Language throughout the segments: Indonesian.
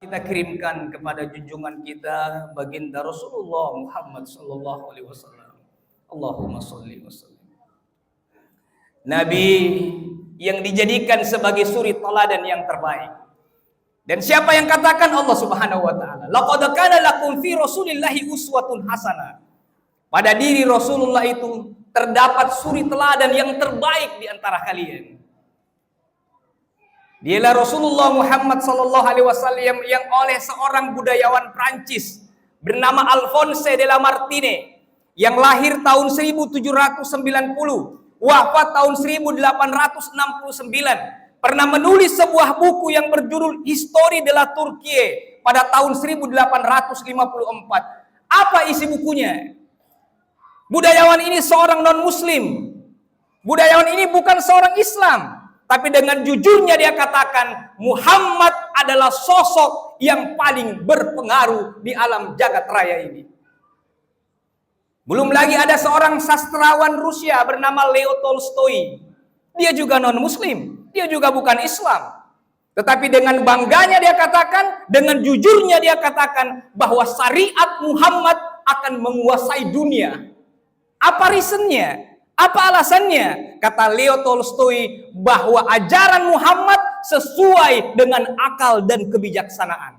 kita kirimkan kepada junjungan kita baginda Rasulullah Muhammad sallallahu alaihi wasallam. Allahumma sholli wa sallim. Nabi yang dijadikan sebagai suri teladan yang terbaik. Dan siapa yang katakan? Allah Subhanahu wa taala. Laqad kana lakum fi Rasulillahi uswatun hasanah. Pada diri Rasulullah itu terdapat suri teladan yang terbaik di antara kalian. Dialah Rasulullah Muhammad sallallahu alaihi wasallam yang oleh seorang budayawan Prancis bernama Alphonse de Lamartine yang lahir tahun 1790, wafat tahun 1869, pernah menulis sebuah buku yang berjudul Histoire de la Turquie pada tahun 1854. Apa isi bukunya? Budayawan ini seorang non-muslim. Budayawan ini bukan seorang Islam. Tapi dengan jujurnya dia katakan, Muhammad adalah sosok yang paling berpengaruh di alam jagat raya ini. Belum lagi ada seorang sastrawan Rusia bernama Leo Tolstoy. Dia juga non-muslim. Dia juga bukan Islam. Tetapi dengan bangganya dia katakan, dengan jujurnya dia katakan bahwa syariat Muhammad akan menguasai dunia. Apa reasonnya? Apa alasannya? Kata Leo Tolstoy bahwa ajaran Muhammad sesuai dengan akal dan kebijaksanaan.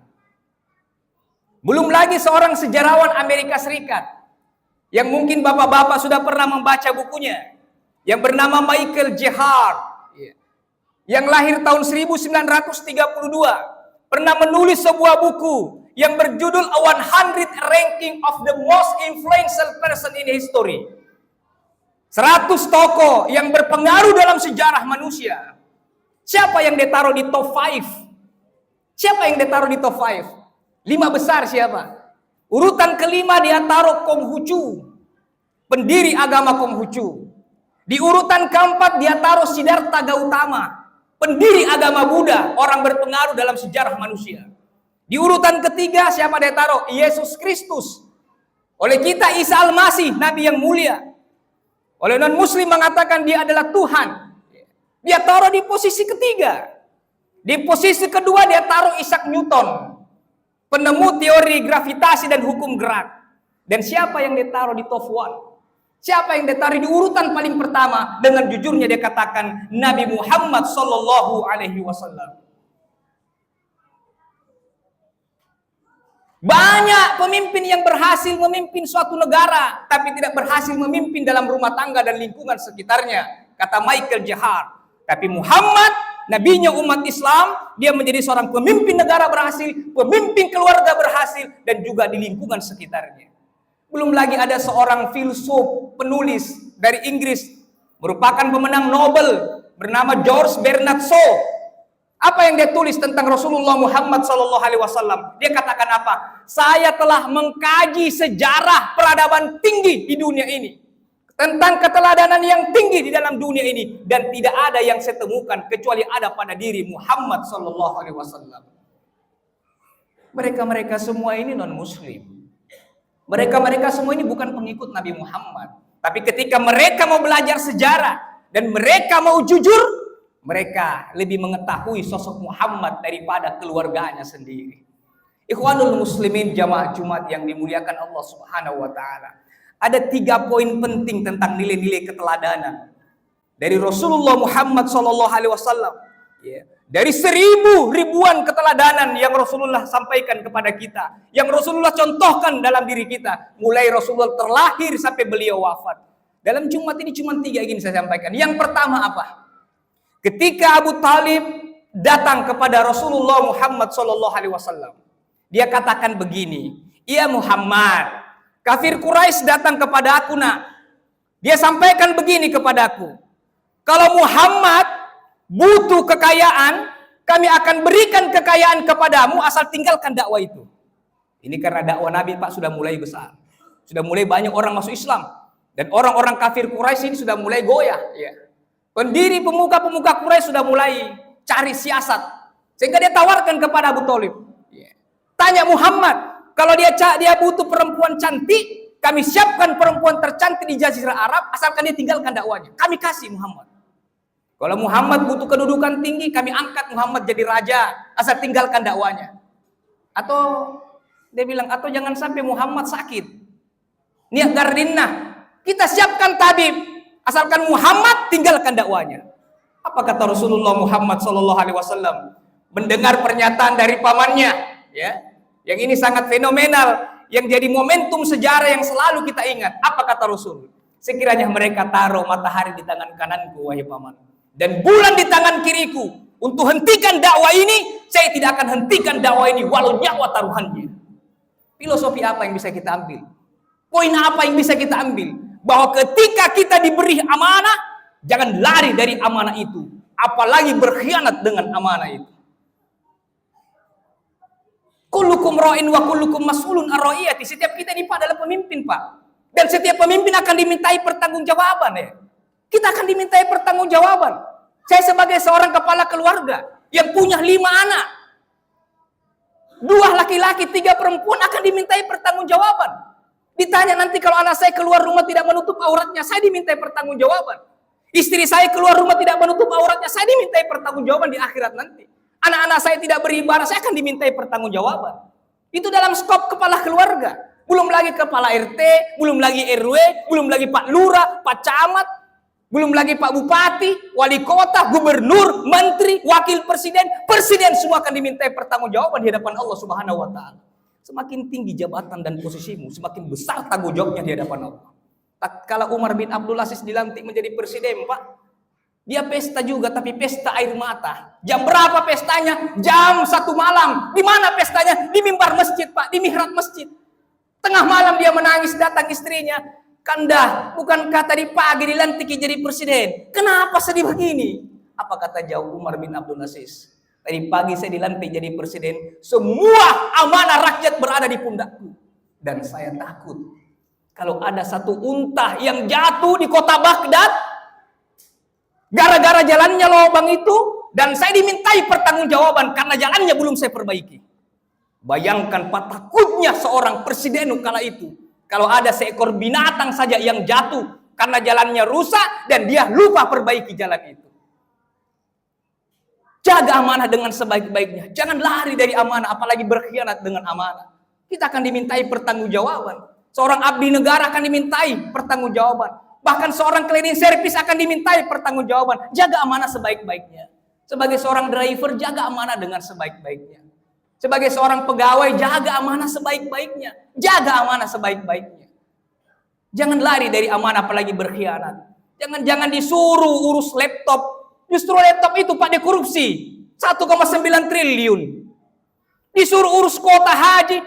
Belum lagi seorang sejarawan Amerika Serikat yang mungkin bapak-bapak sudah pernah membaca bukunya, yang bernama Michael J. Hart, yang lahir tahun 1932, pernah menulis sebuah buku yang berjudul 100 Ranking of the Most Influential Person in History. 100 tokoh yang berpengaruh dalam sejarah manusia. Siapa yang ditaruh di top 5? Siapa yang ditaruh di top 5? 5 besar siapa? Urutan kelima dia taruh Konghucu, pendiri agama Konghucu. Di urutan keempat dia taruh Siddhartha Gautama, pendiri agama Buddha, orang berpengaruh dalam sejarah manusia. Di urutan ketiga siapa dia taruh? Yesus Kristus. Oleh kita Isa Al-Masih, Nabi yang mulia. Oleh non-muslim mengatakan dia adalah Tuhan. Dia taruh di posisi ketiga. Di posisi kedua dia taruh Isaac Newton, penemu teori gravitasi dan hukum gerak. Dan siapa yang ditaruh di top 1? Siapa yang ditaruh di urutan paling pertama? Dengan jujurnya dia katakan Nabi Muhammad sallallahu alaihi wasallam. Banyak pemimpin yang berhasil memimpin suatu negara, tapi tidak berhasil memimpin dalam rumah tangga dan lingkungan sekitarnya, kata Michael J. Hart. Tapi Muhammad, nabinya umat Islam, dia menjadi seorang pemimpin negara berhasil, pemimpin keluarga berhasil, dan juga di lingkungan sekitarnya. Belum lagi ada seorang filsuf, penulis dari Inggris, merupakan pemenang Nobel, bernama George Bernard Shaw. Apa yang dia tulis tentang Rasulullah Muhammad SAW? Dia katakan apa? Saya telah mengkaji sejarah peradaban tinggi di dunia ini, tentang keteladanan yang tinggi di dalam dunia ini, dan tidak ada yang saya temukan kecuali ada pada diri Muhammad SAW. Mereka semua ini non-muslim. Mereka semua ini bukan pengikut Nabi Muhammad. Tapi ketika mereka mau belajar sejarah dan mereka mau jujur, mereka lebih mengetahui sosok Muhammad daripada keluarganya sendiri. Ikhwanul muslimin jamaah Jumat yang dimuliakan Allah Subhanahu wa taala. Ada 3 poin penting tentang nilai-nilai keteladanan dari Rasulullah Muhammad sallallahu alaihi wasallam. Dari 1000 ribuan keteladanan yang Rasulullah sampaikan kepada kita, yang Rasulullah contohkan dalam diri kita, mulai Rasulullah terlahir sampai beliau wafat. Dalam Jumat ini cuma 3 ingin saya sampaikan. Yang pertama apa? Ketika Abu Talib datang kepada Rasulullah Muhammad SAW, dia katakan begini, "Ya Muhammad, kafir Quraisy datang kepada aku nak. Dia sampaikan begini kepadaku, kalau Muhammad butuh kekayaan, kami akan berikan kekayaan kepadamu asal tinggalkan dakwah itu." Ini karena dakwah Nabi Pak sudah mulai besar, sudah mulai banyak orang masuk Islam, dan orang-orang kafir Quraisy ini sudah mulai goyah. Pendiri pemuka-pemuka Quraisy sudah mulai cari siasat, sehingga dia tawarkan kepada Abu Thalib. Tanya Muhammad, kalau dia butuh perempuan cantik, kami siapkan perempuan tercantik di Jazirah Arab, asalkan dia tinggalkan dakwanya. Kami kasih Muhammad. Kalau Muhammad butuh kedudukan tinggi, kami angkat Muhammad jadi raja, asal tinggalkan dakwanya. Atau dia bilang, atau jangan sampai Muhammad sakit. Niat Gardinah, kita siapkan tabib, asalkan Muhammad tinggalkan dakwanya. Apa kata Rasulullah Muhammad SAW? Mendengar pernyataan dari pamannya, ya, yang ini sangat fenomenal, yang jadi momentum sejarah yang selalu kita ingat. Apa kata Rasul? Sekiranya mereka taruh matahari di tangan kananku, wahai paman, dan bulan di tangan kiriku, untuk hentikan dakwah ini, saya tidak akan hentikan dakwah ini walau nyawa taruhannya. Filosofi apa yang bisa kita ambil? Poin apa yang bisa kita ambil? Bahwa ketika kita diberi amanah, jangan lari dari amanah itu, apalagi berkhianat dengan amanah itu. Kullukum ra'in wa kullukum mas'ulun an ra'iyati. Setiap kita ini Pak adalah pemimpin, Pak. Dan setiap pemimpin akan dimintai pertanggungjawaban, ya. Kita akan dimintai pertanggungjawaban. Saya sebagai seorang kepala keluarga yang punya 5 anak, 2 laki-laki, 3 perempuan, akan dimintai pertanggungjawaban. Ditanya nanti kalau anak saya keluar rumah tidak menutup auratnya, saya dimintai pertanggungjawaban. Istri saya keluar rumah tidak menutup auratnya, saya dimintai pertanggungjawaban di akhirat nanti. Anak-anak saya tidak beribadah, saya akan dimintai pertanggungjawaban. Itu dalam skop kepala keluarga. Belum lagi kepala RT, belum lagi RW, belum lagi Pak Lurah, Pak Camat, belum lagi Pak Bupati, Wali Kota, Gubernur, Menteri, Wakil Presiden, Presiden, semua akan dimintai pertanggungjawaban di hadapan Allah Subhanahu wa Ta'ala. Semakin tinggi jabatan dan posisimu, semakin besar tanggung jawabnya di hadapan Allah. Tatkala Umar bin Abdul Aziz dilantik menjadi presiden, Pak, dia pesta juga, tapi pesta air mata. Jam berapa pestanya? Jam 1 malam. Di mana pestanya? Di mimbar masjid, Pak, di mihrab masjid. Tengah malam dia menangis, datang istrinya. Kanda, bukankah tadi pagi dilantik jadi presiden? Kenapa sedih begini? Apa kata jawab Umar bin Abdul Aziz? Tadi pagi saya dilantik jadi presiden, semua amanah rakyat berada di pundakku. Dan saya takut kalau ada satu unta yang jatuh di kota Baghdad gara-gara jalannya lubang itu, dan saya dimintai pertanggungjawaban karena jalannya belum saya perbaiki. Bayangkan Pak, takutnya seorang presiden kala itu kalau ada seekor binatang saja yang jatuh karena jalannya rusak dan dia lupa perbaiki jalan itu. Jaga amanah dengan sebaik-baiknya. Jangan lari dari amanah, apalagi berkhianat dengan amanah. Kita akan dimintai pertanggungjawaban. Seorang abdi negara akan dimintai pertanggungjawaban. Bahkan seorang cleaning service akan dimintai pertanggungjawaban. Jaga amanah sebaik-baiknya. Sebagai seorang driver, jaga amanah dengan sebaik-baiknya. Sebagai seorang pegawai, jaga amanah sebaik-baiknya. Jaga amanah sebaik-baiknya. Jangan lari dari amanah, apalagi berkhianat. Jangan disuruh urus laptop. Justru laptop itu Pak dikorupsi 1,9 triliun. Disuruh urus kota haji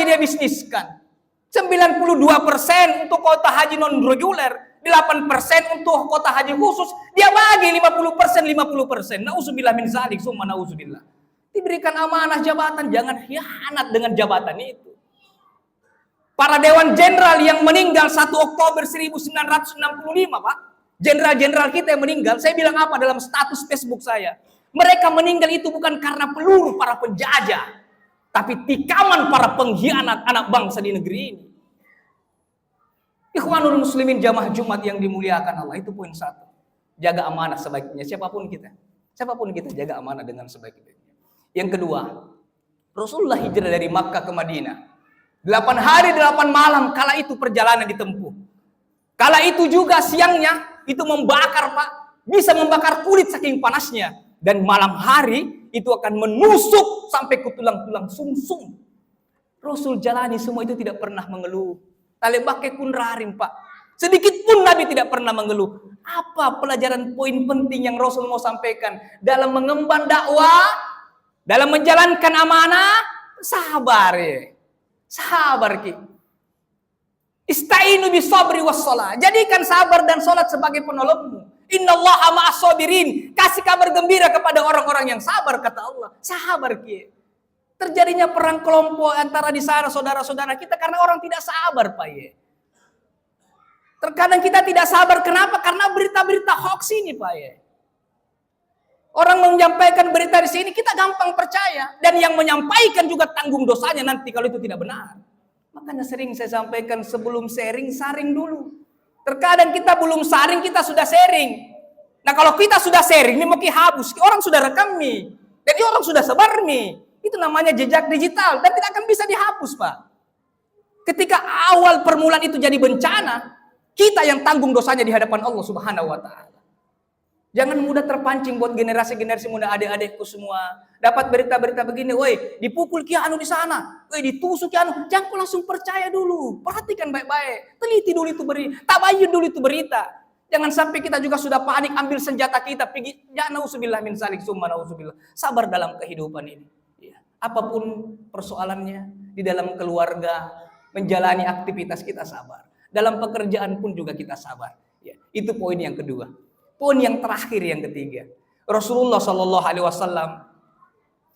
dia bisniskan. 92% untuk kota haji non reguler, 8% untuk kota haji khusus, dia bagi 50%. Nauzubillah min zalik, summa nauzubillah. Diberikan amanah jabatan, jangan khianat dengan jabatan itu. Para dewan jenderal yang meninggal 1 Oktober 1965, Pak. Jenderal-jenderal kita yang meninggal, saya bilang apa dalam status Facebook saya? Mereka meninggal itu bukan karena peluru para penjajah, tapi tikaman para pengkhianat anak bangsa di negeri ini. Ikhwanul muslimin jamaah Jumat yang dimuliakan Allah, itu poin 1. Jaga amanah sebaiknya, siapapun kita jaga amanah dengan sebaik-baiknya. Yang kedua, Rasulullah hijrah dari Makkah ke Madinah. 8 hari 8 malam kala itu perjalanan ditempuh. Kala itu juga siangnya itu membakar, Pak, bisa membakar kulit saking panasnya. Dan malam hari itu akan menusuk sampai ke tulang-tulang sumsum. Rasul jalani semua itu tidak pernah mengeluh. Talebake kun rarim, Pak. Sedikit pun Nabi tidak pernah mengeluh. Apa pelajaran poin penting yang Rasul mau sampaikan dalam mengemban dakwah, dalam menjalankan amanah? Sabar ya. Sabar ki. Istainu bisabri wassalah. Jadikan sabar dan salat sebagai penolongmu. Innallaha ma'as sabirin. Kasih kabar gembira kepada orang-orang yang sabar, kata Allah. Sabar ki. Terjadinya perang kelompok antara di sana saudara-saudara kita karena orang tidak sabar, Pak ya. Terkadang kita tidak sabar, kenapa? Karena berita-berita hoax ini, Pak ya. Orang menyampaikan berita di sini kita gampang percaya, dan yang menyampaikan juga tanggung dosanya nanti kalau itu tidak benar. Makanya sering saya sampaikan sebelum sharing, saring dulu. Terkadang kita belum saring, kita sudah sharing. Nah kalau kita sudah sharing, ini mungkin habis. Orang sudah rekam nih. Jadi orang sudah sebar nih. Itu namanya jejak digital dan tidak akan bisa dihapus, Pak. Ketika awal permulaan itu jadi bencana, kita yang tanggung dosanya di hadapan Allah Subhanahu wa taala. Jangan mudah terpancing buat generasi-generasi muda, adik-adikku semua. Dapat berita-berita begini, woi, dipukul ki anu di sana, woi, ditusuk ki anu. Jangan kau langsung percaya dulu. Perhatikan baik-baik. Teliti dulu itu berita, tabayun dulu itu berita. Jangan sampai kita juga sudah panik ambil senjata kita pergi. Ya nauzubillah min salik summa nauzubillah. Sabar dalam kehidupan ini. Ya. Apapun persoalannya di dalam keluarga, menjalani aktivitas kita sabar. Dalam pekerjaan pun juga kita sabar. Ya. Itu poin yang kedua. Poin yang terakhir yang ketiga, Rasulullah Shallallahu Alaihi Wasallam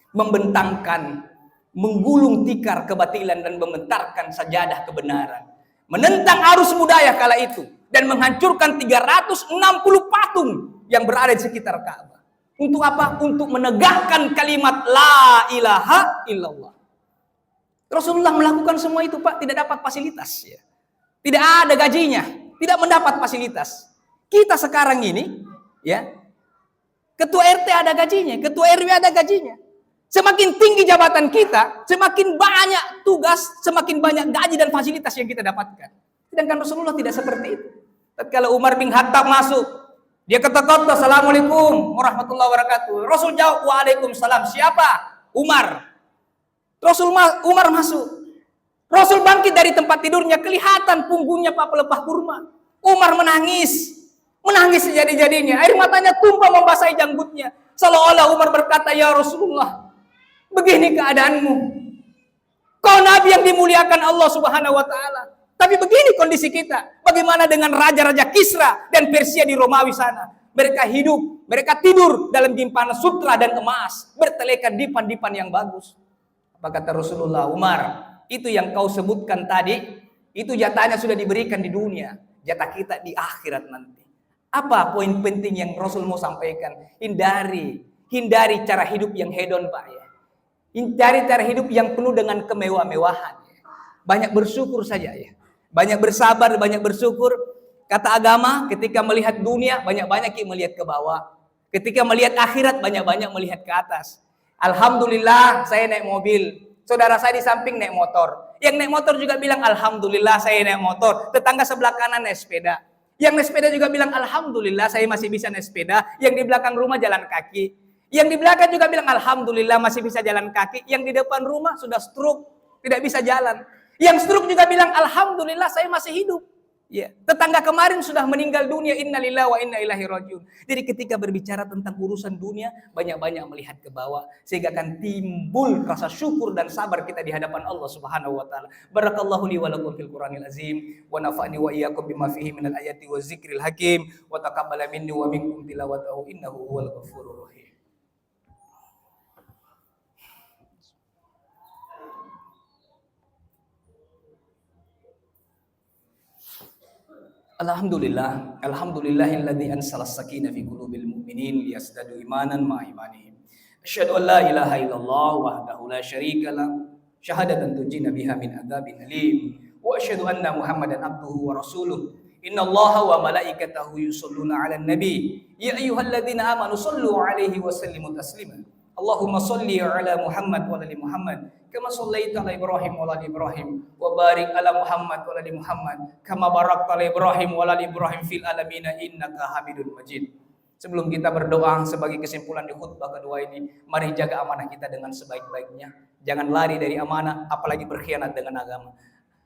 membentangkan, menggulung tikar kebatilan dan membentarkan sajadah kebenaran, menentang arus budaya kala itu dan menghancurkan 360 patung yang berada di sekitar Ka'bah. Untuk apa? Untuk menegakkan kalimat La ilaha illallah. Rasulullah melakukan semua itu, Pak, tidak dapat fasilitas, ya. Tidak ada gajinya, tidak mendapat fasilitas. Kita sekarang ini, ya, ketua RT ada gajinya, ketua RW ada gajinya. Semakin tinggi jabatan kita, semakin banyak tugas, semakin banyak gaji dan fasilitas yang kita dapatkan. Sedangkan Rasulullah tidak seperti itu. Tatkala Umar bin Khattab masuk, dia ketok-ketok, Assalamualaikum warahmatullahi wabarakatuh. Rasul jawab, Waalaikumsalam. Siapa? Umar. Umar masuk. Rasul bangkit dari tempat tidurnya, kelihatan punggungnya Pak pelepah kurma. Umar menangis sejadi-jadinya. Air matanya tumpah membasahi janggutnya. Seolah-olah Umar berkata, ya Rasulullah, begini keadaanmu. Kau Nabi yang dimuliakan Allah Subhanahu wa taala. Tapi begini kondisi kita. Bagaimana dengan raja-raja Kisra dan Persia di Romawi sana? Mereka hidup, mereka tidur dalam dimpanan sutra dan emas, bertelekan dipan-dipan yang bagus. Apa kata Rasulullah? Umar, itu yang kau sebutkan tadi, itu jatahnya sudah diberikan di dunia. Jatah kita di akhirat nanti. Apa poin penting yang Rasul mau sampaikan? Hindari cara hidup yang hedon, Pak, ya. Hindari cara hidup yang penuh dengan kemewah-mewahan. Ya. Banyak bersyukur saja, ya. Banyak bersabar, banyak bersyukur. Kata agama, ketika melihat dunia, banyak-banyak melihat ke bawah. Ketika melihat akhirat, banyak-banyak melihat ke atas. Alhamdulillah, saya naik mobil. Saudara saya di samping naik motor. Yang naik motor juga bilang, Alhamdulillah saya naik motor. Tetangga sebelah kanan naik sepeda. Yang naik sepeda juga bilang, Alhamdulillah saya masih bisa naik sepeda. Yang di belakang rumah jalan kaki. Yang di belakang juga bilang, Alhamdulillah masih bisa jalan kaki. Yang di depan rumah sudah stroke, tidak bisa jalan. Yang stroke juga bilang, Alhamdulillah saya masih hidup. Ya. Tetangga kemarin sudah meninggal dunia, innalillahi wa inna ilaihi rajiun. Jadi ketika berbicara tentang urusan dunia, banyak-banyak melihat ke bawah, sehingga akan timbul rasa syukur dan sabar kita di hadapan Allah Subhanahu wa taala. Barakallahu li wa lakum fil Qur'anil azim wa nafa'ni wa iyyakum bima fihi minal ayati wa zikril hakim wa taqabbala minni wa minkum tilawatahu innahu huwal ghafurur rahim. Alhamdulillahilladzi ansalas sakinah fi qulubil mu'minin liyazdadu imanan ma'a imanihim. Asyhadu an la ilaha illallah wahdahu la syarika lah, syahadatan tunjina biha min adzabin alim. Wa asyhadu anna Muhammadan abduhu wa rasuluh. Innallaha wa malaikatahu yusholluna 'alan nabi. Ya ayyuhalladzina amanu shallu 'alaihi wa sallimu taslima. Allahumma shalli 'ala Muhammad wa ali Muhammad kama shallaita 'ala Ibrahim wa ali Ibrahim wa barik 'ala Muhammad wa ali Muhammad kama barakta 'ala Ibrahim wa ali Ibrahim fil alamin innaka Hamidum Majid. Sebelum kita berdoa sebagai kesimpulan di khutbah kedua ini, mari jaga amanah kita dengan sebaik-baiknya. Jangan lari dari amanah, apalagi berkhianat dengan agama.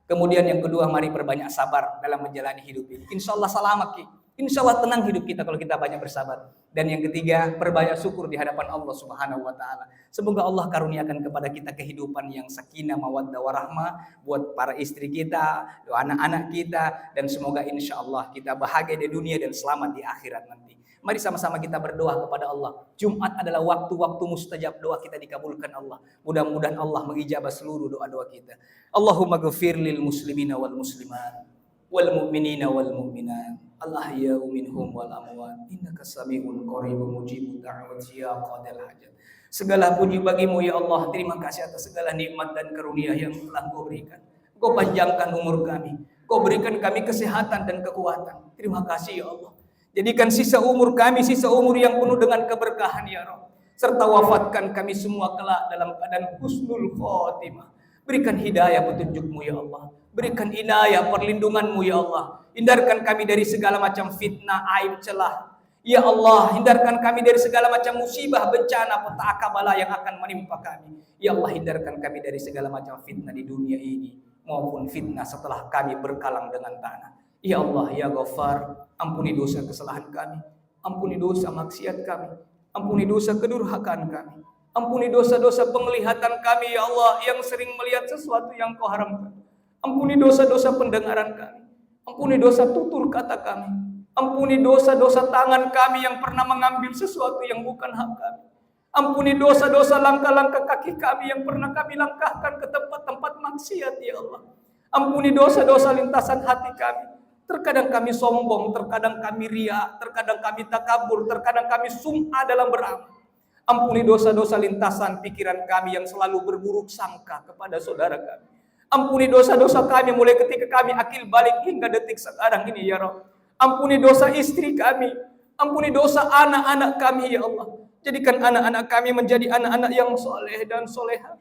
Kemudian yang kedua, mari perbanyak sabar dalam menjalani hidup ini. Insyaallah selamat ki. Insya Allah tenang hidup kita kalau kita banyak bersabar. Dan yang ketiga, perbanyak syukur di hadapan Allah Subhanahu wa taala. Semoga Allah karuniakan kepada kita kehidupan yang sakinah, mawaddah, warahmah buat para istri kita, anak-anak kita, dan semoga insya Allah kita bahagia di dunia dan selamat di akhirat nanti. Mari sama-sama kita berdoa kepada Allah. Jumat adalah waktu-waktu mustajab, doa kita dikabulkan Allah. Mudah-mudahan Allah mengijabah seluruh doa-doa kita. Allahumma ghfir lil muslimina wal muslimat wal mu'minina wal mu'minat. Al-ahya'u minhum wal amwat innaka sami'un qaribun mujibud da'wati ya qadil hajat. Segala puji bagimu ya Allah. Terima kasih atas segala nikmat dan karunia yang telah Kau berikan. Kau panjangkan umur kami, Kau berikan kami kesehatan dan kekuatan. Terima kasih ya Allah. Jadikan sisa umur kami sisa umur yang penuh dengan keberkahan ya Rabb. serta wafatkan kami semua kelak dalam keadaan husnul khotimah. Berikan hidayah petunjuk-Mu ya Allah. Berikan inayah perlindungan-Mu ya Allah. Hindarkan kami dari segala macam fitnah, aib, celah. Ya Allah, hindarkan kami dari segala macam musibah, bencana, petaka, bala yang akan menimpa kami. Ya Allah, hindarkan kami dari segala macam fitnah di dunia ini maupun fitnah setelah kami berkalang dengan tanah. Ya Allah, ya Ghaffar, ampuni dosa kesalahan kami, ampuni dosa maksiat kami, ampuni dosa kedurhakaan kami, ampuni dosa-dosa penglihatan kami ya Allah yang sering melihat sesuatu yang Kau haramkan. Ampuni dosa-dosa pendengaran kami, ampuni dosa tutur kata kami, ampuni dosa-dosa tangan kami yang pernah mengambil sesuatu yang bukan hak kami. Ampuni dosa-dosa langkah-langkah kaki kami yang pernah kami langkahkan ke tempat-tempat maksiat ya Allah. Ampuni dosa-dosa lintasan hati kami. Terkadang kami sombong, terkadang kami ria, terkadang kami takabur, terkadang kami sum'ah dalam beramal. Ampuni dosa-dosa lintasan pikiran kami yang selalu berburuk sangka kepada saudara kami. Ampuni dosa-dosa kami mulai ketika kami akil balik hingga detik sekarang ini ya Rabb. Ampuni dosa istri kami, ampuni dosa anak-anak kami ya Allah. Jadikan anak-anak kami menjadi anak-anak yang soleh dan soleha.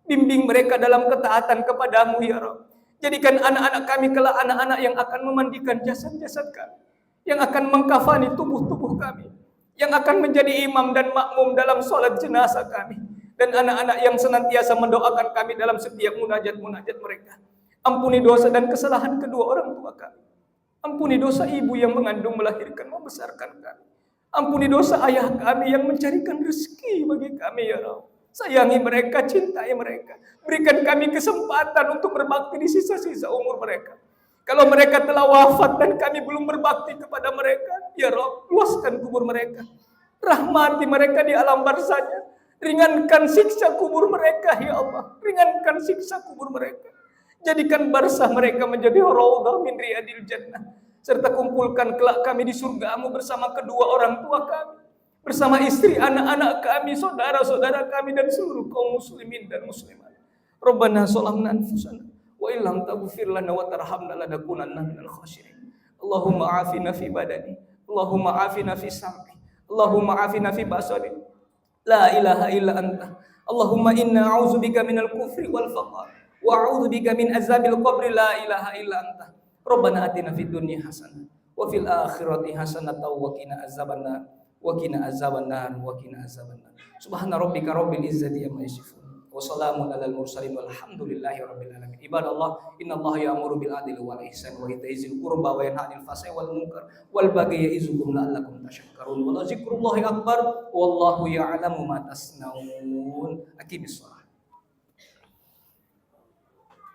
Bimbing mereka dalam ketaatan kepadamu ya Rabb. Jadikan anak-anak kami kelak anak-anak yang akan memandikan jasad-jasad kami, yang akan mengkafani tubuh-tubuh kami, yang akan menjadi imam dan makmum dalam sholat jenazah kami, dan anak-anak yang senantiasa mendoakan kami dalam setiap munajat-munajat mereka. Ampuni dosa dan kesalahan kedua orang tua kami. Ampuni dosa ibu yang mengandung, melahirkan, membesarkan kami. Ampuni dosa ayah kami yang mencarikan rezeki bagi kami ya Allah. Sayangi mereka, cintai mereka. Berikan kami kesempatan untuk berbakti di sisa-sisa umur mereka. Kalau mereka telah wafat dan kami belum berbakti kepada mereka, ya Rabb, luaskan kubur mereka. Rahmati mereka di alam barzahnya. Ringankan siksa kubur mereka, ya Allah. Ringankan siksa kubur mereka. Jadikan barzah mereka menjadi raudhah min riyadil jannah. Serta kumpulkan kelak kami di surga-Mu bersama kedua orang tua kami, bersama istri, anak-anak kami, saudara-saudara kami, dan seluruh kaum muslimin dan muslimat. Rabbana zalamna anfusana wa illam taghfir lana wa tarhamna lanakunanna minal khasirin. Allahumma afina fi badani, Allahumma afina fi sam'i, Allahumma afina fi basari. La ilaha illa anta. Allahumma inna a'udzubika minal kufri wal faqr wa a'udzubika min azabil qabri. La ilaha illa anta. Rabbana atina fid dunya hasanah wa fil akhirati hasanah wa qina azabannar. Wa qina azabannar wa qina azabannar. Subhana rabbika rabbil izzati amma yasifun wa salamun alal mursalin walhamdulillahi rabbil alamin. Ibadallah, innallaha ya'muru bil adli wal ihsan wa ita'i dzil qurba wa yanha 'anil fahsya'i wal munkar wal baghi ya'izukum la'allakum tashakkarun. Wa la dzikrullahi akbar wallahu ya'lamu ma tasnaun. Aqimis shalah.